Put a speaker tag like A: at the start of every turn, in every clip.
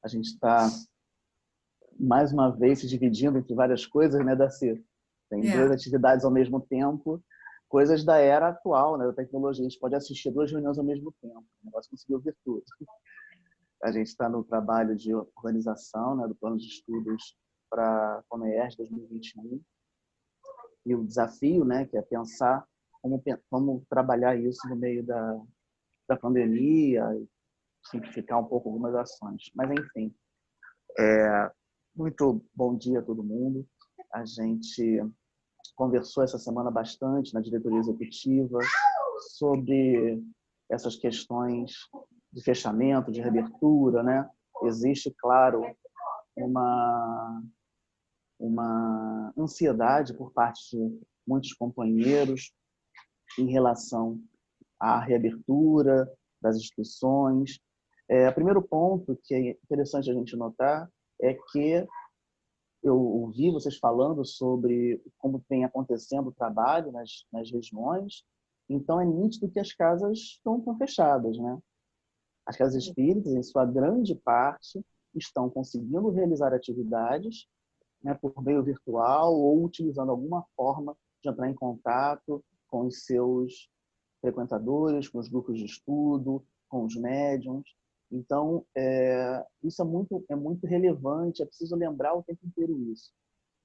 A: A gente está, mais uma vez, se dividindo entre várias coisas, né, Darcy? Tem duas atividades ao mesmo tempo, coisas da era atual, né, da tecnologia. A gente pode assistir duas reuniões ao mesmo tempo. O negócio conseguiu ver tudo. A gente está no trabalho de organização, né, do plano de estudos para a Comerc 2021. E o desafio, né, que é pensar como trabalhar isso no meio da pandemia e simplificar um pouco algumas ações. Mas, enfim, muito bom dia a todo mundo. A gente conversou essa semana bastante na diretoria executiva sobre essas questões de fechamento, de reabertura, né? Existe, claro, uma ansiedade por parte de muitos companheiros em relação à reabertura das instituições. O primeiro ponto que é interessante a gente notar é que eu ouvi vocês falando sobre como vem acontecendo o trabalho nas regiões, então é nítido que as casas estão fechadas, né? As casas espíritas, em sua grande parte, estão conseguindo realizar atividades, né, por meio virtual ou utilizando alguma forma de entrar em contato com os seus frequentadores, com os grupos de estudo, com os médiums. Então, isso é muito relevante, é preciso lembrar o tempo inteiro isso.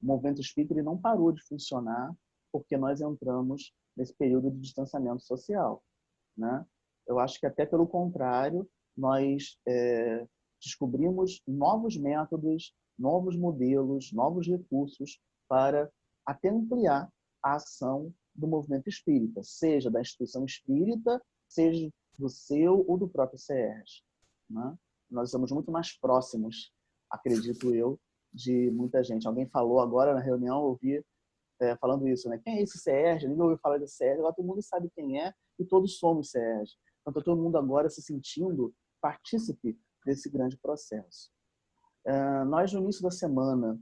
A: O movimento espírita ele não parou de funcionar porque nós entramos nesse período de distanciamento social, né? Eu acho que até pelo contrário, nós descobrimos novos métodos, novos modelos, novos recursos para até ampliar a ação do movimento espírita, seja da instituição espírita, seja do seu ou do próprio CERJ, né? Nós estamos muito mais próximos, acredito eu, de muita gente. Alguém falou agora na reunião, eu ouvi falando isso, né? Quem é esse CERJ? Ninguém ouviu falar de CERJ, agora todo mundo sabe quem é e todos somos CERJ. Então, está todo mundo agora se sentindo partícipe desse grande processo. Nós, no início da semana,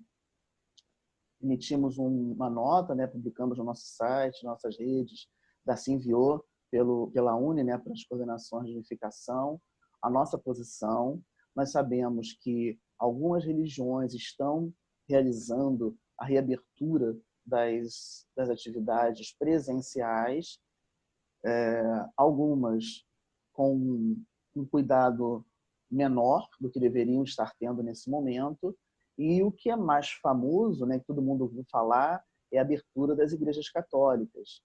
A: emitimos uma nota, né, publicamos no nosso site, nossas redes, Darcy enviou pela UNE, né, para as coordenações de unificação, a nossa posição. Nós sabemos que algumas religiões estão realizando a reabertura das atividades presenciais, algumas com um cuidado menor do que deveriam estar tendo nesse momento, e o que é mais famoso, né, que todo mundo ouviu falar, é a abertura das igrejas católicas.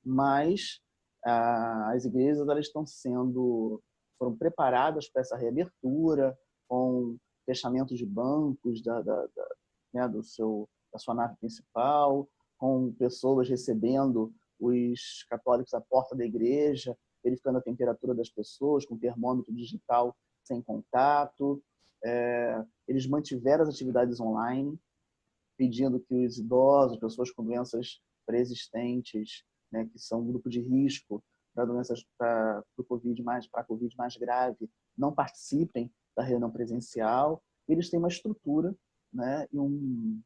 A: Mas as igrejas elas foram preparadas para essa reabertura, com fechamento de bancos né, da sua nave principal, com pessoas recebendo os católicos à porta da igreja, verificando a temperatura das pessoas, com termômetro digital sem contato. Eles mantiveram as atividades online, pedindo que os idosos, pessoas com doenças pré-existentes, né, que são um grupo de risco para doenças para a COVID mais grave, não participem da reunião presencial. Eles têm uma estrutura, né, e um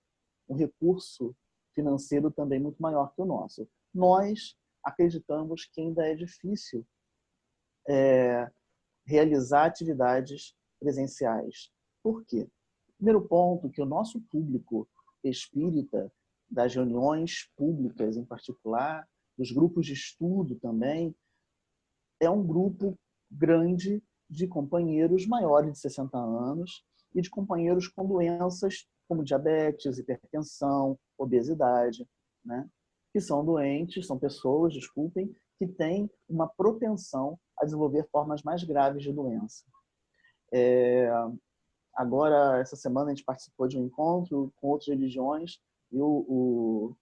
A: recurso financeiro também muito maior que o nosso. Nós acreditamos que ainda é difícil realizar atividades presenciais. Por quê? Primeiro ponto, que o nosso público espírita, das reuniões públicas em particular, dos grupos de estudo também, é um grupo grande de companheiros maiores de 60 anos e de companheiros com doenças como diabetes, hipertensão, obesidade, né? Que são doentes, são pessoas, desculpem, que têm uma propensão a desenvolver formas mais graves de doença. Agora, essa semana, a gente participou de um encontro com outras religiões e o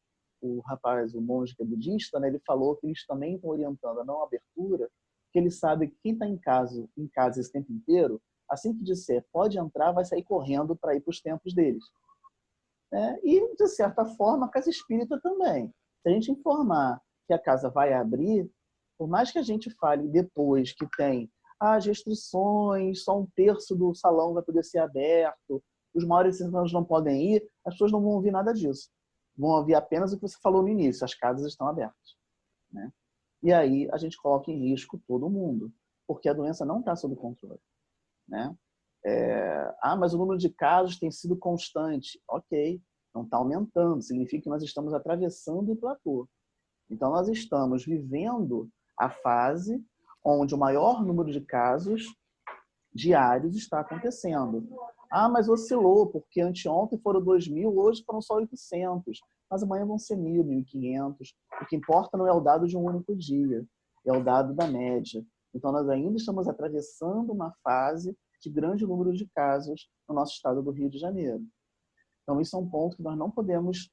A: rapaz, o monge que é budista, né, ele falou que eles também estão orientando a não abertura, porque ele sabe que quem está em casa esse tempo inteiro, assim que disser pode entrar, vai sair correndo para ir para os templos deles. E, de certa forma, a casa espírita também. Se a gente informar que a casa vai abrir, por mais que a gente fale depois que tem as restrições, só 1/3 do salão vai poder ser aberto, os maiores de 60 anos não podem ir, as pessoas não vão ouvir nada disso. Vão ouvir apenas o que você falou no início, as casas estão abertas, né? E aí a gente coloca em risco todo mundo, porque a doença não está sob controle, né? Mas o número de casos tem sido constante. Ok, não está aumentando, significa que nós estamos atravessando o platô. Então, nós estamos vivendo a fase onde o maior número de casos diários está acontecendo. Mas oscilou, porque anteontem foram 2.000, hoje foram só 800. Mas amanhã vão ser 1.000, 1.500. O que importa não é o dado de um único dia, é o dado da média. Então, nós ainda estamos atravessando uma fase de grande número de casos no nosso estado do Rio de Janeiro. Então, isso é um ponto que nós não podemos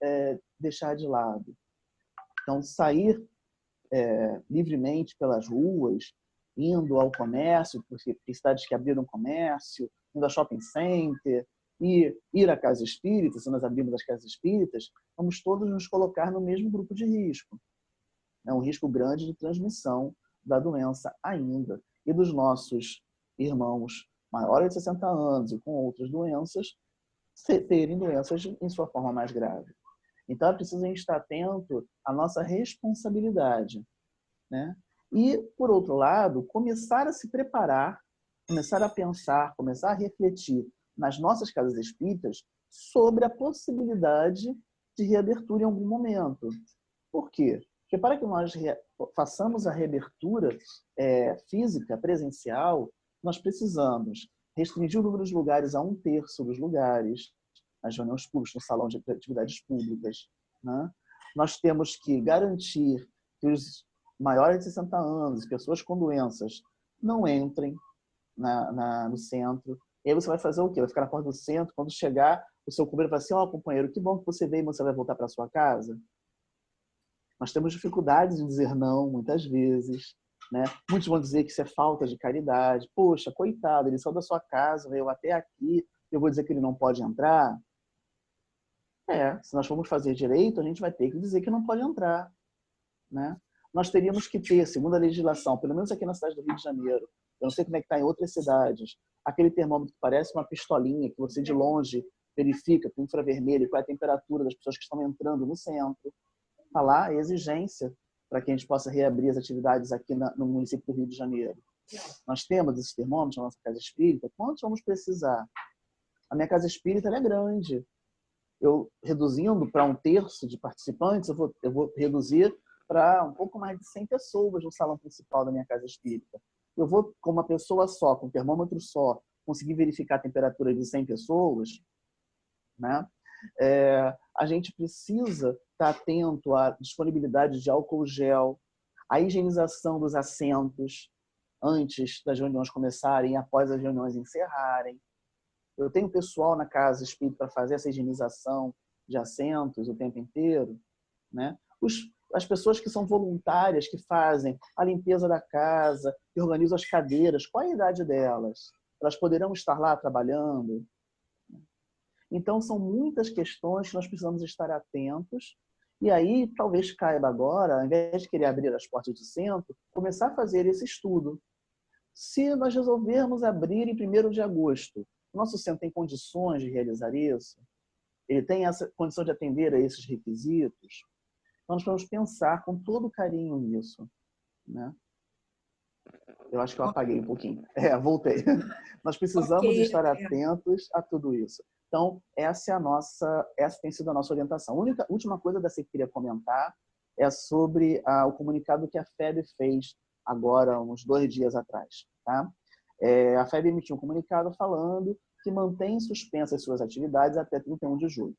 A: deixar de lado. Então, sair livremente pelas ruas, indo ao comércio, porque tem cidades que abriram comércio, indo a shopping center, e ir à casa espírita, se nós abrimos as casas espíritas, vamos todos nos colocar no mesmo grupo de risco. É um risco grande de transmissão da doença ainda. E dos nossos irmãos maiores de 60 anos e com outras doenças, terem doenças em sua forma mais grave. Então, é preciso a gente estar atento à nossa responsabilidade, né? E, por outro lado, começar a se preparar, começar a pensar, começar a refletir nas nossas casas espíritas sobre a possibilidade de reabertura em algum momento. Por quê? Porque para que nós façamos a reabertura física, presencial, nós precisamos restringir o número de lugares a 1/3 dos lugares, nas reuniões públicas, no salão de atividades públicas, né? Nós temos que garantir que os maiores de 60 anos, pessoas com doenças, não entrem no centro. E aí você vai fazer o quê? Vai ficar na porta do centro, quando chegar, o seu companheiro vai assim, companheiro, que bom que você veio, mas você vai voltar para sua casa? Nós temos dificuldades em dizer não, muitas vezes, né? Muitos vão dizer que isso é falta de caridade. Poxa, coitado, ele saiu da sua casa, veio até aqui, eu vou dizer que ele não pode entrar? Se nós formos fazer direito, a gente vai ter que dizer que não pode entrar, né? Nós teríamos que ter, segundo a legislação, pelo menos aqui na cidade do Rio de Janeiro, eu não sei como é que está em outras cidades, aquele termômetro que parece uma pistolinha, que você de longe verifica com infravermelho qual é a temperatura das pessoas que estão entrando no centro. Está lá a exigência para que a gente possa reabrir as atividades aqui no município do Rio de Janeiro. Nós temos esses termômetros na nossa casa espírita. Quantos vamos precisar? A minha casa espírita ela é grande. Eu, reduzindo para 1/3 de participantes, eu vou reduzir para um pouco mais de 100 pessoas no salão principal da minha casa espírita. Eu vou, com uma pessoa só, com um termômetro só, conseguir verificar a temperatura de 100 pessoas, né? A gente precisa estar atento à disponibilidade de álcool gel, à higienização dos assentos antes das reuniões começarem e após as reuniões encerrarem. Eu tenho pessoal na casa espírita para fazer essa higienização de assentos o tempo inteiro, né? As pessoas que são voluntárias, que fazem a limpeza da casa, que organizam as cadeiras, qual é a idade delas? Elas poderão estar lá trabalhando? Então, são muitas questões que nós precisamos estar atentos. E aí, talvez caiba agora, ao invés de querer abrir as portas do centro, começar a fazer esse estudo. Se nós resolvermos abrir em 1º de agosto, o nosso centro tem condições de realizar isso? Ele tem essa condição de atender a esses requisitos? Então, nós vamos pensar com todo carinho nisso, né? Eu acho que eu apaguei um pouquinho. Voltei. Nós precisamos estar atentos a tudo isso. Então, essa tem sido a nossa orientação. A última coisa dessa que eu queria comentar é sobre o comunicado que a FEB fez agora, uns 2 dias atrás. Tá? A FEB emitiu um comunicado falando que mantém suspensas suas atividades até 31 de julho.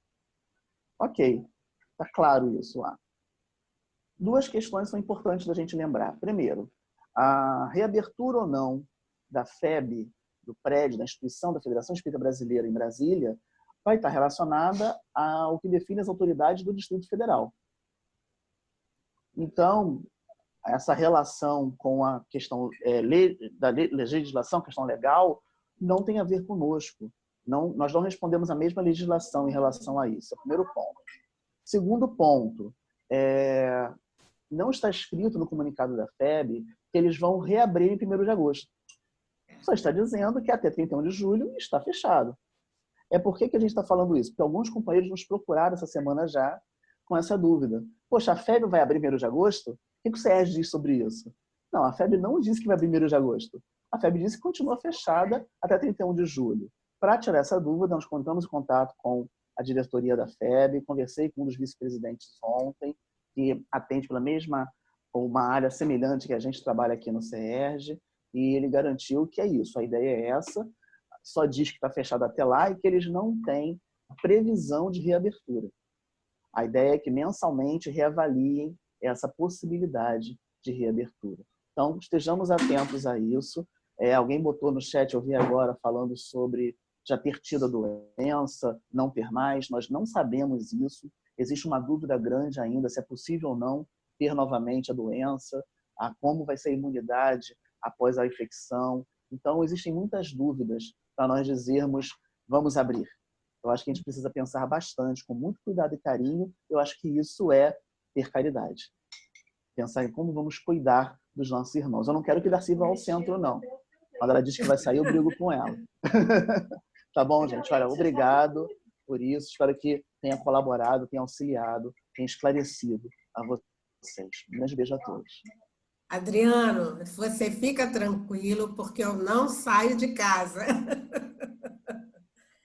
A: Ok, está claro isso lá. 2 questões são importantes da gente lembrar. Primeiro, a reabertura ou não da FEB, do prédio, da instituição da Federação Espírita Brasileira em Brasília, vai estar relacionada ao que define as autoridades do Distrito Federal. Então, essa relação com a questão da legislação, questão legal, não tem a ver conosco. Nós não respondemos a mesma legislação em relação a isso. É o primeiro ponto. Segundo ponto, não está escrito no comunicado da FEB que eles vão reabrir em 1º de agosto. Só está dizendo que até 31 de julho está fechado. Por que a gente está falando isso? Porque alguns companheiros nos procuraram essa semana já com essa dúvida. Poxa, a FEB vai abrir em 1º de agosto? O que o SES diz sobre isso? Não, a FEB não disse que vai abrir em 1º de agosto. A FEB disse que continua fechada até 31 de julho. Para tirar essa dúvida, nós contamos em contato com a diretoria da FEB, conversei com um dos vice-presidentes ontem, que atende pela mesma, uma área semelhante que a gente trabalha aqui no CERJ, e ele garantiu que é isso, a ideia é essa, só diz que está fechado até lá e que eles não têm previsão de reabertura. A ideia é que mensalmente reavaliem essa possibilidade de reabertura. Então, estejamos atentos a isso. Alguém botou no chat, eu vi agora, falando sobre já ter tido a doença, não ter mais. Nós não sabemos isso. Existe uma dúvida grande ainda se é possível ou não ter novamente a doença, como vai ser a imunidade após a infecção. Então, existem muitas dúvidas para nós dizermos, vamos abrir. Eu acho que a gente precisa pensar bastante, com muito cuidado e carinho. Eu acho que isso é ter caridade. Pensar em como vamos cuidar dos nossos irmãos. Eu não quero que Darcy vá ao centro, não. Quando ela diz que vai sair, eu brigo com ela. Tá bom, gente? Olha, obrigado por isso. Espero que tenha colaborado, tenha auxiliado, tenha esclarecido a vocês. Um grande beijo a todos.
B: Adriano, você fica tranquilo, porque eu não saio de casa.